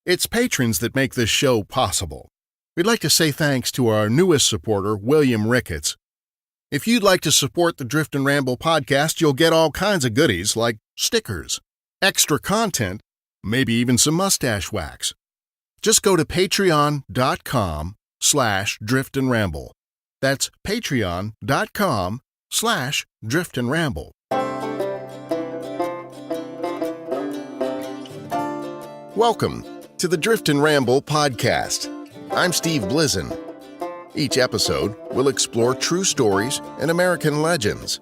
It's patrons that make this show possible. We'd like to say thanks to our newest supporter, William Ricketts. If you'd like to support the Drift and Ramble podcast, you'll get all kinds of goodies like stickers, extra content, maybe even some mustache wax. Just go to patreon.com/driftandramble. That's patreon.com/driftandramble. Welcome to the Drift and Ramble podcast. I'm Steve Blizin. Each episode will explore true stories and American legends.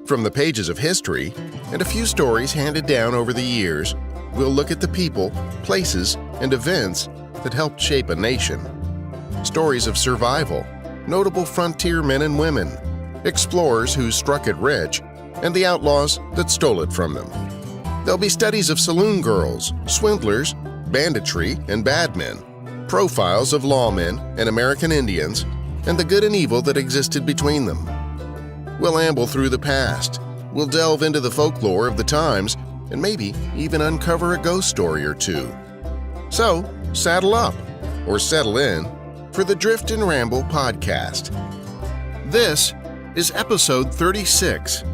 From the pages of history and a few stories handed down over the years, we'll look at the people, places, and events that helped shape a nation. Stories of survival, notable frontier men and women, explorers who struck it rich, and the outlaws that stole it from them. There'll be studies of saloon girls, swindlers, banditry, and bad men, profiles of lawmen and American Indians, and the good and evil that existed between them. We'll amble through the past, we'll delve into the folklore of the times, and maybe even uncover a ghost story or two. So, saddle up, or settle in, for the Drift and Ramble podcast. This is episode 36.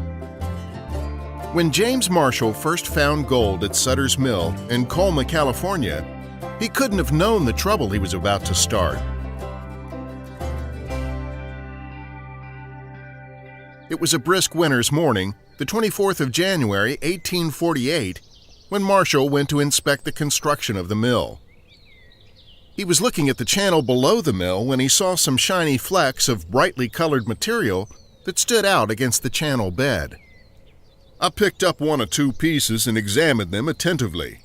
When James Marshall first found gold at Sutter's Mill in Colma, California, he couldn't have known the trouble he was about to start. It was a brisk winter's morning, the 24th of January, 1848, when Marshall went to inspect the construction of the mill. He was looking at the channel below the mill when he saw some shiny flecks of brightly colored material that stood out against the channel bed. I picked up one or two pieces and examined them attentively,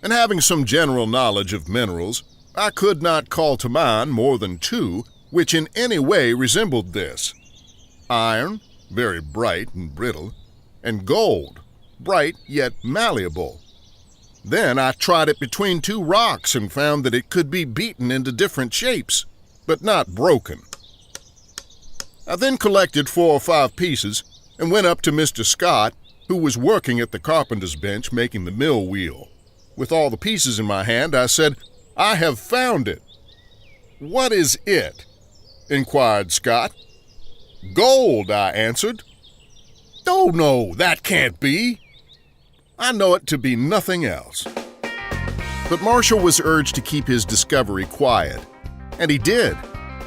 and having some general knowledge of minerals, I could not call to mind more than two which in any way resembled this: iron, very bright and brittle, and gold, bright yet malleable. Then I tried it between two rocks and found that it could be beaten into different shapes, but not broken. I then collected 4 or 5 pieces and went up to Mr. Scott, who was working at the carpenter's bench making the mill wheel. With all the pieces in my hand, I said, "I have found it." "What is it?" inquired Scott. "Gold," I answered. "Oh, no, that can't be." "I know it to be nothing else." But Marshall was urged to keep his discovery quiet, and he did,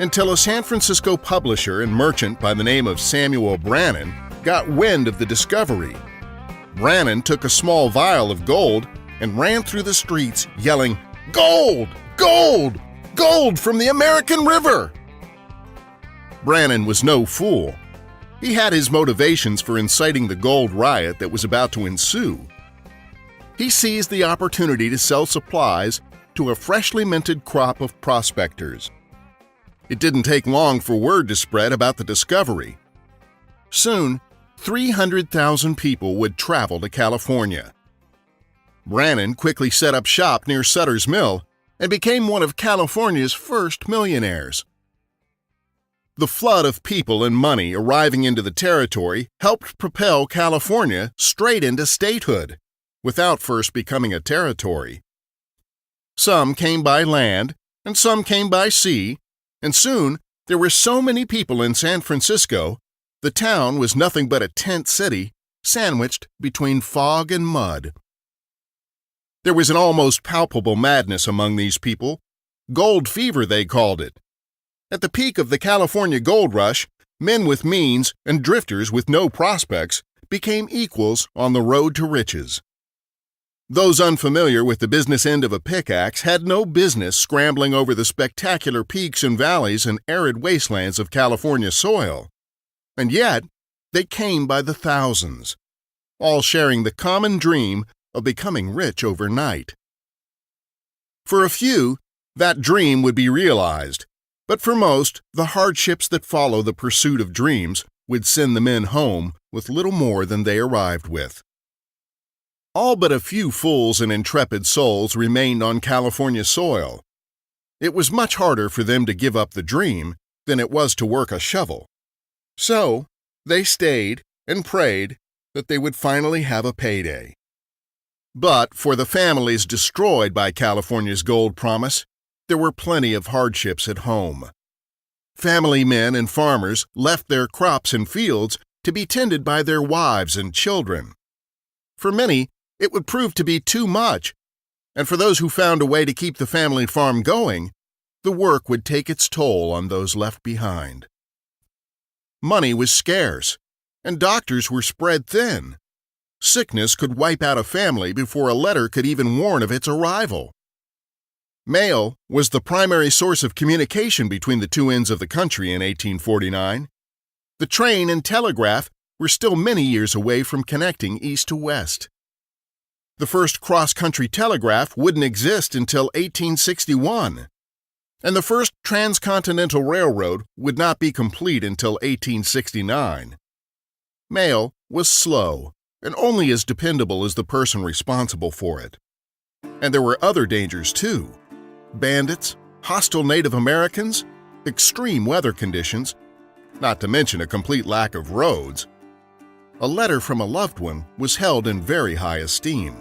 until a San Francisco publisher and merchant by the name of Samuel Brannan got wind of the discovery. Brannan took a small vial of gold and ran through the streets yelling, "Gold! Gold! Gold from the American River!" Brannan was no fool. He had his motivations for inciting the gold riot that was about to ensue. He seized the opportunity to sell supplies to a freshly minted crop of prospectors. It didn't take long for word to spread about the discovery. Soon, 300,000 people would travel to California. Brannan quickly set up shop near Sutter's Mill and became one of California's first millionaires. The flood of people and money arriving into the territory helped propel California straight into statehood, without first becoming a territory. Some came by land, and some came by sea, and soon there were so many people in San Francisco, the town was nothing but a tent city sandwiched between fog and mud. There was an almost palpable madness among these people. Gold fever, they called it. At the peak of the California gold rush, men with means and drifters with no prospects became equals on the road to riches. Those unfamiliar with the business end of a pickaxe had no business scrambling over the spectacular peaks and valleys and arid wastelands of California soil. And yet, they came by the thousands, all sharing the common dream of becoming rich overnight. For a few, that dream would be realized, but for most, the hardships that follow the pursuit of dreams would send the men home with little more than they arrived with. All but a few fools and intrepid souls remained on California soil. It was much harder for them to give up the dream than it was to work a shovel. So, they stayed and prayed that they would finally have a payday. But for the families destroyed by California's gold promise, there were plenty of hardships at home. Family men and farmers left their crops and fields to be tended by their wives and children. For many, it would prove to be too much, and for those who found a way to keep the family farm going, the work would take its toll on those left behind. Money was scarce, and doctors were spread thin. Sickness could wipe out a family before a letter could even warn of its arrival. Mail was the primary source of communication between the two ends of the country in 1849. The train and telegraph were still many years away from connecting east to west. The first cross-country telegraph wouldn't exist until 1861, and the first transcontinental railroad would not be complete until 1869. Mail was slow and only as dependable as the person responsible for it. And there were other dangers, too. Bandits, hostile Native Americans, extreme weather conditions, not to mention a complete lack of roads. A letter from a loved one was held in very high esteem.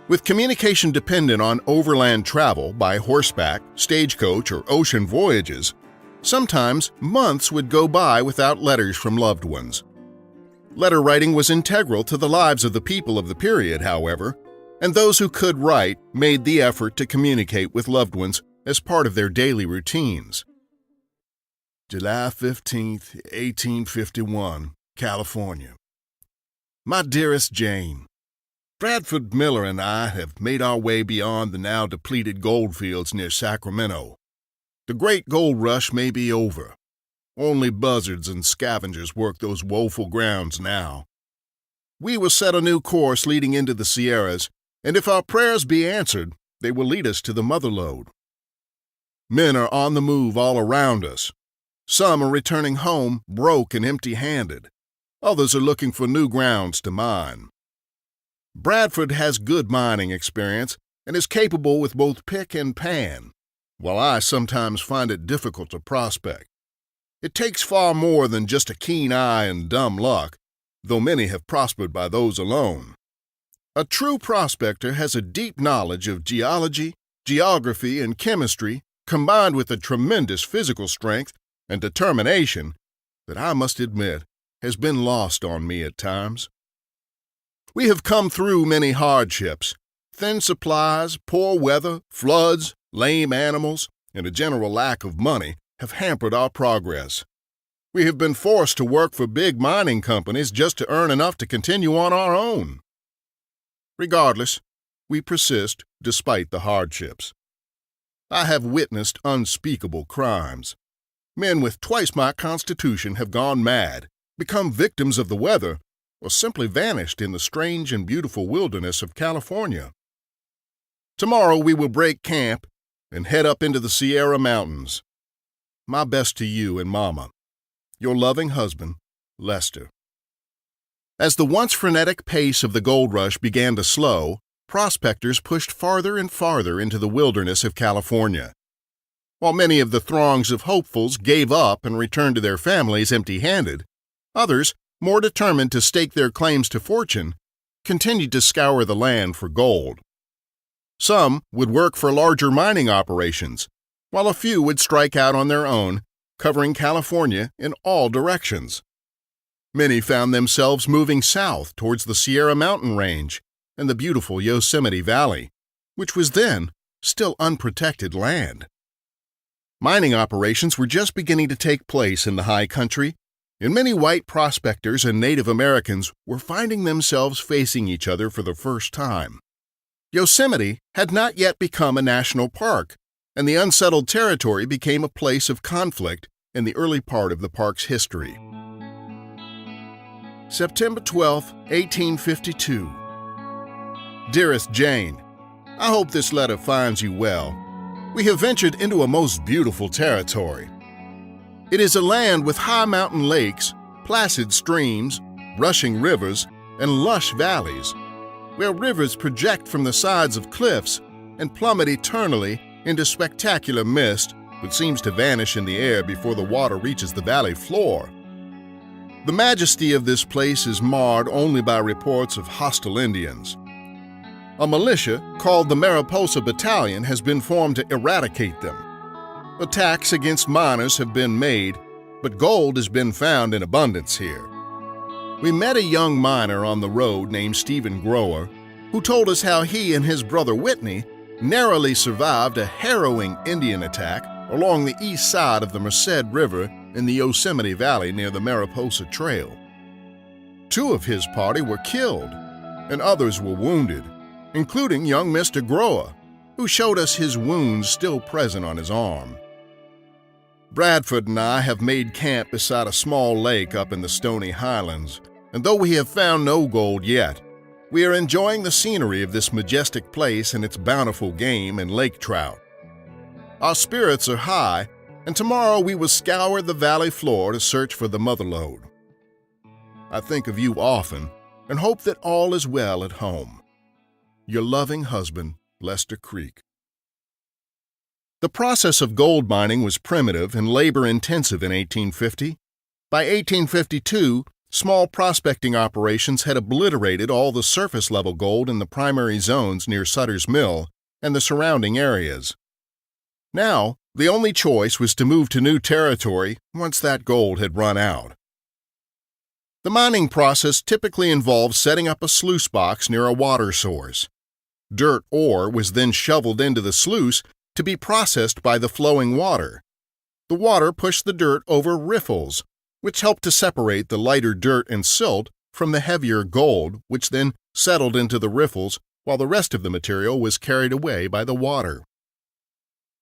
With communication dependent on overland travel by horseback, stagecoach, or ocean voyages, sometimes months would go by without letters from loved ones. Letter writing was integral to the lives of the people of the period, however, and those who could write made the effort to communicate with loved ones as part of their daily routines. July 15th, 1851, California. My dearest Jane, Bradford Miller and I have made our way beyond the now depleted goldfields near Sacramento. The great gold rush may be over. Only buzzards and scavengers work those woeful grounds now. We will set a new course leading into the Sierras, and if our prayers be answered, they will lead us to the motherlode. Men are on the move all around us. Some are returning home broke and empty-handed. Others are looking for new grounds to mine. Bradford has good mining experience and is capable with both pick and pan, while I sometimes find it difficult to prospect. It takes far more than just a keen eye and dumb luck, though many have prospered by those alone. A true prospector has a deep knowledge of geology, geography, and chemistry, combined with a tremendous physical strength and determination that I must admit has been lost on me at times. We have come through many hardships. Thin supplies, poor weather, floods, lame animals, and a general lack of money have hampered our progress. We have been forced to work for big mining companies just to earn enough to continue on our own. Regardless, we persist despite the hardships. I have witnessed unspeakable crimes. Men with twice my constitution have gone mad, become victims of the weather, or simply vanished in the strange and beautiful wilderness of California. Tomorrow we will break camp and head up into the Sierra Mountains. My best to you and Mama. Your loving husband, Lester. As the once frenetic pace of the gold rush began to slow, prospectors pushed farther and farther into the wilderness of California. While many of the throngs of hopefuls gave up and returned to their families empty-handed, others, more determined to stake their claims to fortune, continued to scour the land for gold. Some would work for larger mining operations, while a few would strike out on their own, covering California in all directions. Many found themselves moving south towards the Sierra Mountain Range and the beautiful Yosemite Valley, which was then still unprotected land. Mining operations were just beginning to take place in the high country, and many white prospectors and Native Americans were finding themselves facing each other for the first time. Yosemite had not yet become a national park, and the unsettled territory became a place of conflict in the early part of the park's history. September 12, 1852. Dearest Jane, I hope this letter finds you well. We have ventured into a most beautiful territory. It is a land with high mountain lakes, placid streams, rushing rivers, and lush valleys, where rivers project from the sides of cliffs and plummet eternally into spectacular mist which seems to vanish in the air before the water reaches the valley floor. The majesty of this place is marred only by reports of hostile Indians, A militia called the Mariposa Battalion has been formed to eradicate them. Attacks against miners have been made, but gold has been found in abundance here. We met a young miner on the road named Stephen Grower, who told us how he and his brother Whitney narrowly survived a harrowing Indian attack along the east side of the Merced River in the Yosemite Valley near the Mariposa Trail. 2 of his party were killed, and others were wounded, including young Mr. Grower, who showed us his wounds still present on his arm. Bradford and I have made camp beside a small lake up in the Stony Highlands, and though we have found no gold yet, we are enjoying the scenery of this majestic place and its bountiful game and lake trout. Our spirits are high, and tomorrow we will scour the valley floor to search for the motherlode. I think of you often and hope that all is well at home. Your loving husband, Lester Creek. The process of gold mining was primitive and labor-intensive in 1850. By 1852, small prospecting operations had obliterated all the surface-level gold in the primary zones near Sutter's Mill and the surrounding areas. Now, the only choice was to move to new territory once that gold had run out. The mining process typically involved setting up a sluice box near a water source. Dirt ore was then shoveled into the sluice to be processed by the flowing water. The water pushed the dirt over riffles, which helped to separate the lighter dirt and silt from the heavier gold, which then settled into the riffles while the rest of the material was carried away by the water.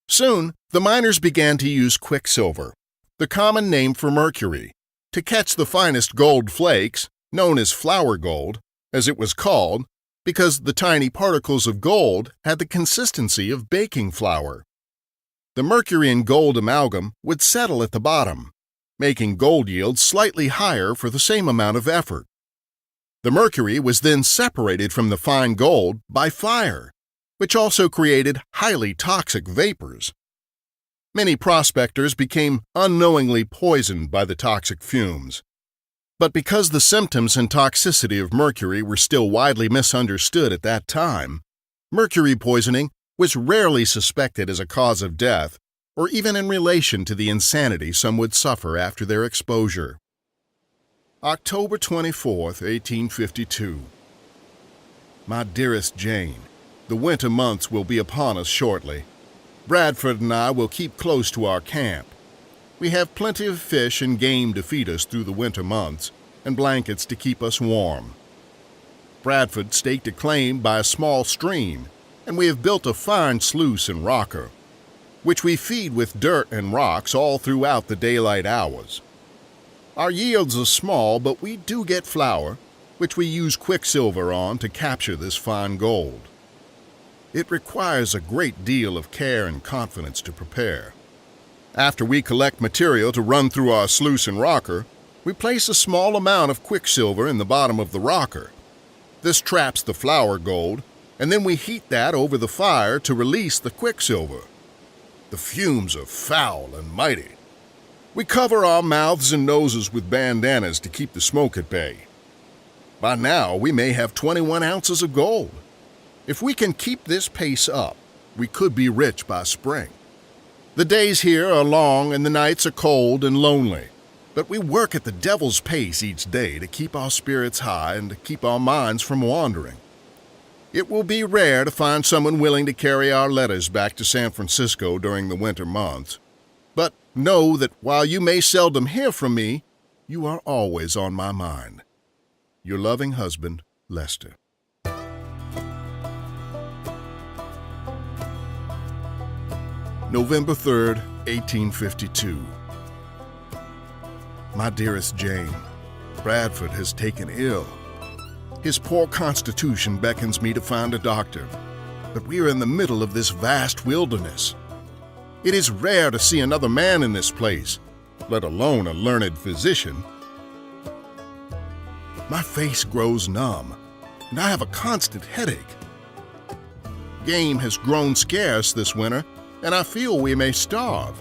Soon, the miners began to use quicksilver, the common name for mercury, to catch the finest gold flakes, known as flour gold, as it was called, because the tiny particles of gold had the consistency of baking flour. The mercury and gold amalgam would settle at the bottom, making gold yields slightly higher for the same amount of effort. The mercury was then separated from the fine gold by fire, which also created highly toxic vapors. Many prospectors became unknowingly poisoned by the toxic fumes. But because the symptoms and toxicity of mercury were still widely misunderstood at that time, mercury poisoning was rarely suspected as a cause of death or even in relation to the insanity some would suffer after their exposure. October 24, 1852. My dearest Jane, the winter months will be upon us shortly. Bradford and I will keep close to our camp. We have plenty of fish and game to feed us through the winter months, and blankets to keep us warm. Bradford staked a claim by a small stream, and we have built a fine sluice and rocker, which we feed with dirt and rocks all throughout the daylight hours. Our yields are small, but we do get flour, which we use quicksilver on to capture this fine gold. It requires a great deal of care and confidence to prepare. After we collect material to run through our sluice and rocker, we place a small amount of quicksilver in the bottom of the rocker. This traps the flour gold, and then we heat that over the fire to release the quicksilver. The fumes are foul and mighty. We cover our mouths and noses with bandanas to keep the smoke at bay. By now, we may have 21 ounces of gold. If we can keep this pace up, we could be rich by spring. The days here are long and the nights are cold and lonely, but we work at the devil's pace each day to keep our spirits high and to keep our minds from wandering. It will be rare to find someone willing to carry our letters back to San Francisco during the winter months, but know that while you may seldom hear from me, you are always on my mind. Your loving husband, Lester. November 3rd, 1852. My dearest Jane, Bradford has taken ill. His poor constitution beckons me to find a doctor, but we are in the middle of this vast wilderness. It is rare to see another man in this place, let alone a learned physician. My face grows numb, and I have a constant headache. Game has grown scarce this winter, and I feel we may starve.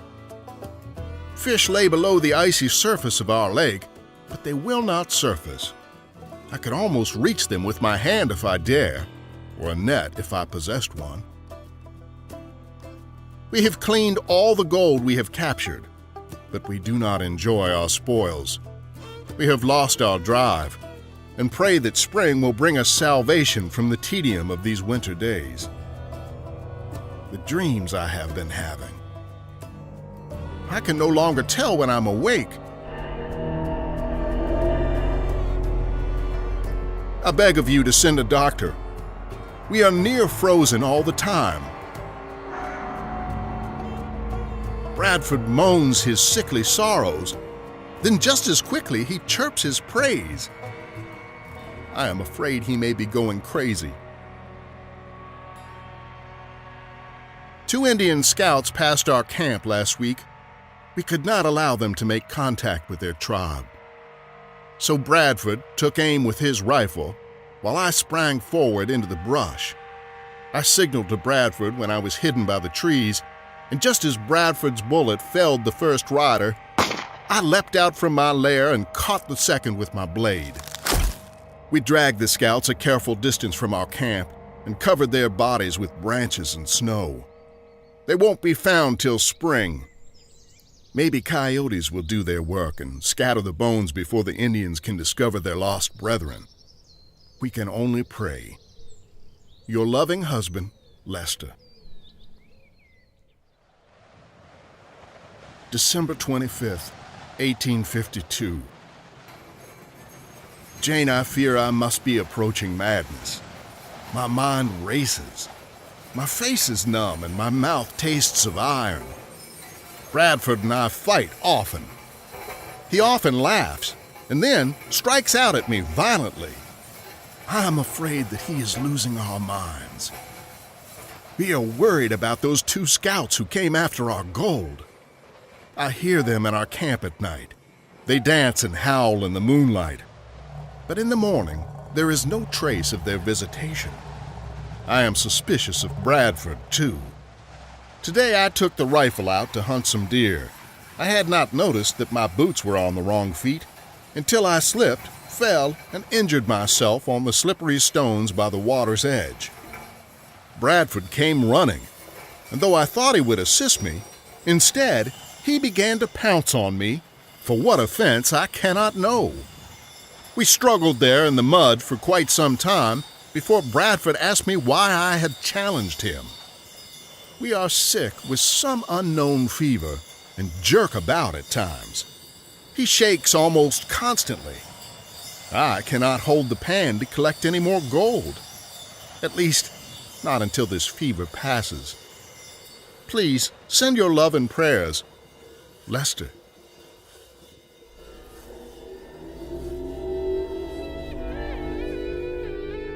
Fish lay below the icy surface of our lake, but they will not surface. I could almost reach them with my hand if I dare, or a net if I possessed one. We have cleaned all the gold we have captured, but we do not enjoy our spoils. We have lost our drive, and pray that spring will bring us salvation from the tedium of these winter days. The dreams I have been having. I can no longer tell when I'm awake. I beg of you to send a doctor. We are near frozen all the time. Bradford moans his sickly sorrows, then just as quickly he chirps his praise. I am afraid he may be going crazy. 2 Indian scouts passed our camp last week. We could not allow them to make contact with their tribe. So Bradford took aim with his rifle, while I sprang forward into the brush. I signaled to Bradford when I was hidden by the trees, and just as Bradford's bullet felled the first rider, I leapt out from my lair and caught the second with my blade. We dragged the scouts a careful distance from our camp and covered their bodies with branches and snow. They won't be found till spring. Maybe coyotes will do their work and scatter the bones before the Indians can discover their lost brethren. We can only pray. Your loving husband, Lester. December 25th, 1852. Jane, I fear I must be approaching madness. My mind races. My face is numb and my mouth tastes of iron. Bradford and I fight often. He often laughs and then strikes out at me violently. I am afraid that he is losing our minds. We are worried about those 2 scouts who came after our gold. I hear them in our camp at night. They dance and howl in the moonlight. But in the morning, there is no trace of their visitation. I am suspicious of Bradford, too. Today I took the rifle out to hunt some deer. I had not noticed that my boots were on the wrong feet until I slipped, fell, and injured myself on the slippery stones by the water's edge. Bradford came running, and though I thought he would assist me, instead, he began to pounce on me, for what offense I cannot know. We struggled there in the mud for quite some time before Bradford asked me why I had challenged him. We are sick with some unknown fever and jerk about at times. He shakes almost constantly. I cannot hold the pan to collect any more gold. At least, not until this fever passes. Please send your love and prayers. Lester.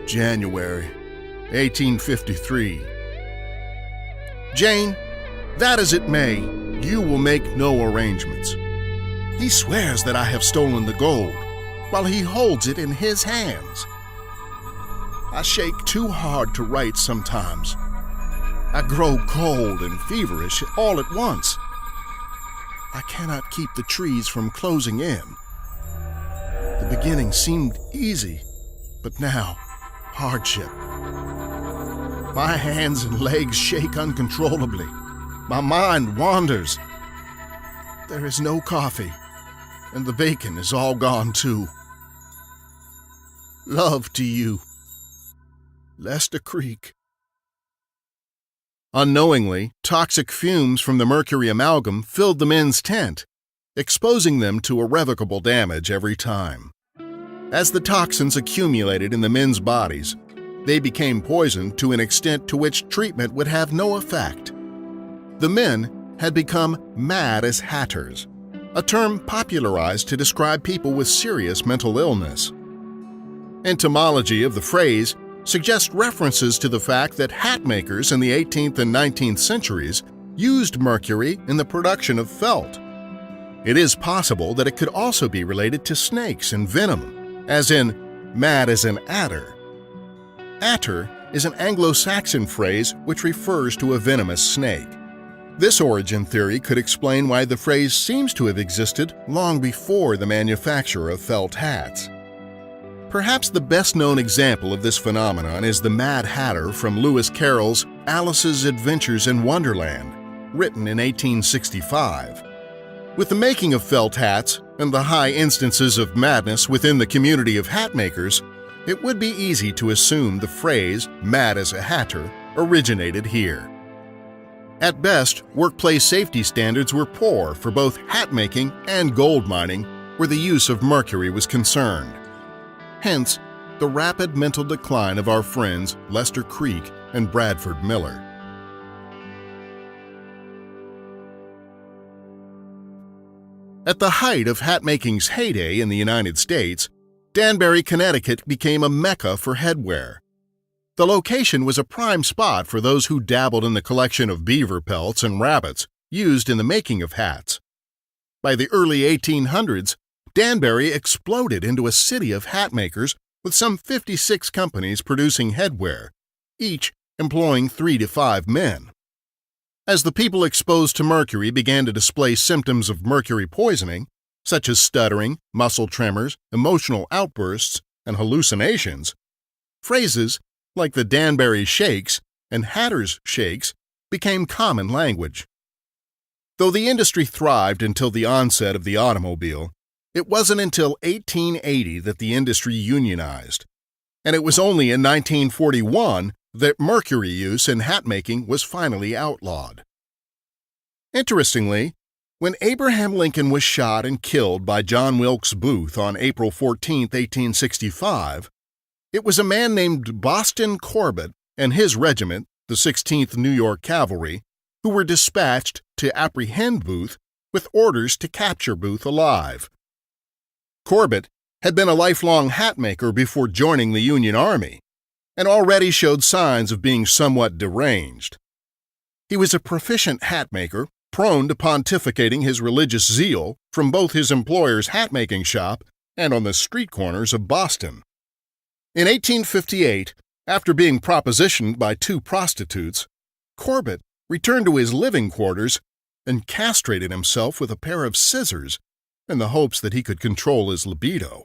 January 1853. Jane, that as it may, you will make no arrangements. He swears that I have stolen the gold, while he holds it in his hands. I shake too hard to write sometimes. I grow cold and feverish all at once. I cannot keep the trees from closing in. The beginning seemed easy, but now hardship. My hands and legs shake uncontrollably. My mind wanders. There is no coffee, and the bacon is all gone too. Love to you, Lester Creek. Unknowingly, toxic fumes from the mercury amalgam filled the men's tent, exposing them to irrevocable damage every time. As the toxins accumulated in the men's bodies, they became poisoned to an extent to which treatment would have no effect. The men had become mad as hatters, a term popularized to describe people with serious mental illness. Etymology of the phrase suggests references to the fact that hat makers in the 18th and 19th centuries used mercury in the production of felt. It is possible that it could also be related to snakes and venom, as in mad as an adder. Atter is an Anglo-Saxon phrase which refers to a venomous snake. This origin theory could explain why the phrase seems to have existed long before the manufacture of felt hats. Perhaps the best-known example of this phenomenon is the Mad Hatter from Lewis Carroll's Alice's Adventures in Wonderland, written in 1865. With the making of felt hats and the high instances of madness within the community of hat makers, it would be easy to assume the phrase "mad as a hatter" originated here. At best, workplace safety standards were poor for both hat making and gold mining where the use of mercury was concerned. Hence, the rapid mental decline of our friends Lester Creek and Bradford Miller. At the height of hat-making's heyday in the United States, Danbury, Connecticut became a mecca for headwear. The location was a prime spot for those who dabbled in the collection of beaver pelts and rabbits used in the making of hats. By the early 1800s, Danbury exploded into a city of hat makers with some 56 companies producing headwear, each employing 3 to 5 men. As the people exposed to mercury began to display symptoms of mercury poisoning, such as stuttering, muscle tremors, emotional outbursts, and hallucinations, phrases like the Danbury Shakes and Hatter's Shakes became common language. Though the industry thrived until the onset of the automobile, it wasn't until 1880 that the industry unionized, and it was only in 1941 that mercury use in hat making was finally outlawed. Interestingly, when Abraham Lincoln was shot and killed by John Wilkes Booth on April 14, 1865, it was a man named Boston Corbett and his regiment, the 16th New York Cavalry, who were dispatched to apprehend Booth with orders to capture Booth alive. Corbett had been a lifelong hat maker before joining the Union Army, and already showed signs of being somewhat deranged. He was a proficient hat maker, prone to pontificating his religious zeal from both his employer's hat-making shop and on the street corners of Boston. In 1858, after being propositioned by 2 prostitutes, Corbett returned to his living quarters and castrated himself with a pair of scissors in the hopes that he could control his libido.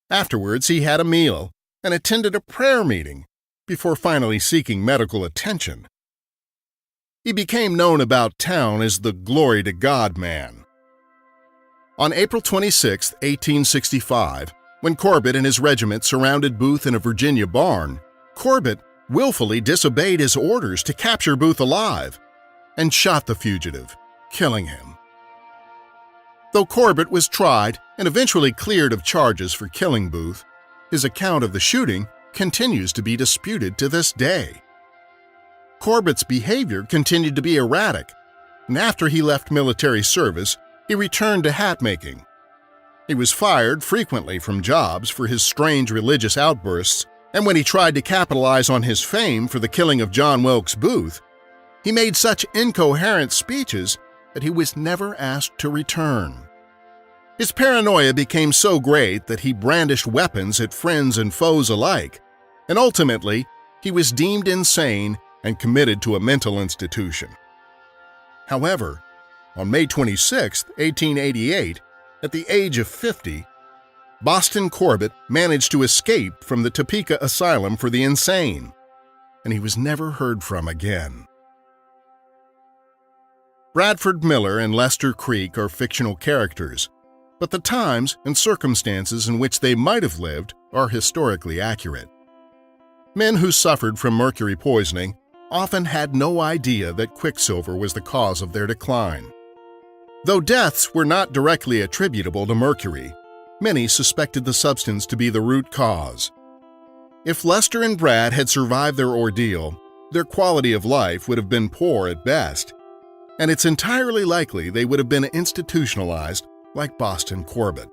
Afterwards, he had a meal and attended a prayer meeting before finally seeking medical attention. He became known about town as the Glory to God man. On April 26, 1865, when Corbett and his regiment surrounded Booth in a Virginia barn, Corbett willfully disobeyed his orders to capture Booth alive and shot the fugitive, killing him. Though Corbett was tried and eventually cleared of charges for killing Booth, his account of the shooting continues to be disputed to this day. Corbett's behavior continued to be erratic, and after he left military service, he returned to hat making. He was fired frequently from jobs for his strange religious outbursts, and when he tried to capitalize on his fame for the killing of John Wilkes Booth, he made such incoherent speeches that he was never asked to return. His paranoia became so great that he brandished weapons at friends and foes alike, and ultimately, he was deemed insane and committed to a mental institution. However, on May 26, 1888, at the age of 50, Boston Corbett managed to escape from the Topeka Asylum for the Insane, and he was never heard from again. Bradford Miller and Lester Creek are fictional characters, but the times and circumstances in which they might have lived are historically accurate. Men who suffered from mercury poisoning often had no idea that Quicksilver was the cause of their decline. Though deaths were not directly attributable to mercury, many suspected the substance to be the root cause. If Lester and Brad had survived their ordeal, their quality of life would have been poor at best, and it's entirely likely they would have been institutionalized like Boston Corbett.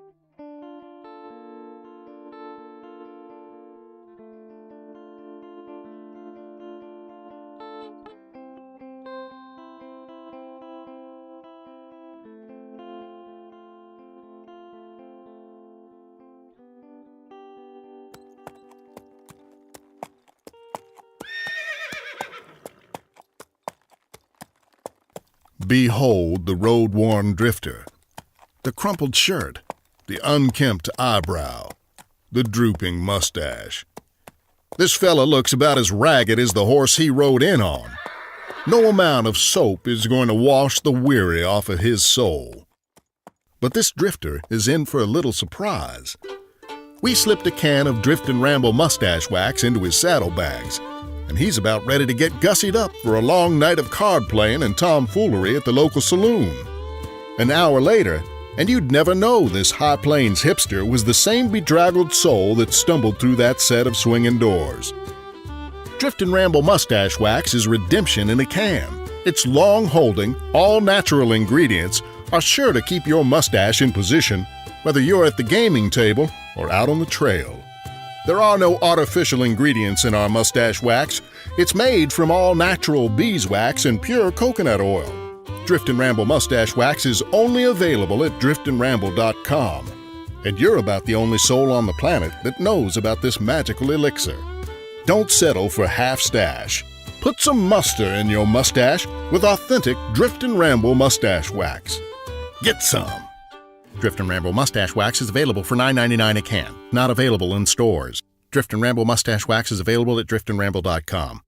Behold the road-worn drifter, the crumpled shirt, the unkempt eyebrow, the drooping mustache. This fella looks about as ragged as the horse he rode in on. No amount of soap is going to wash the weary off of his soul. But this drifter is in for a little surprise. We slipped a can of Drift and Ramble mustache wax into his saddlebags, and he's about ready to get gussied up for a long night of card playing and tomfoolery at the local saloon. An hour later, and you'd never know this High Plains hipster was the same bedraggled soul that stumbled through that set of swinging doors. Drift and Ramble mustache wax is redemption in a can. Its long-holding, all-natural ingredients are sure to keep your mustache in position, whether you're at the gaming table or out on the trail. There are no artificial ingredients in our mustache wax. It's made from all-natural beeswax and pure coconut oil. Drift and Ramble mustache wax is only available at driftandramble.com. And you're about the only soul on the planet that knows about this magical elixir. Don't settle for half stash. Put some muster in your mustache with authentic Drift and Ramble mustache wax. Get some. Drift and Ramble mustache wax is available for $9.99 a can. Not available in stores. Drift and Ramble mustache wax is available at driftandramble.com.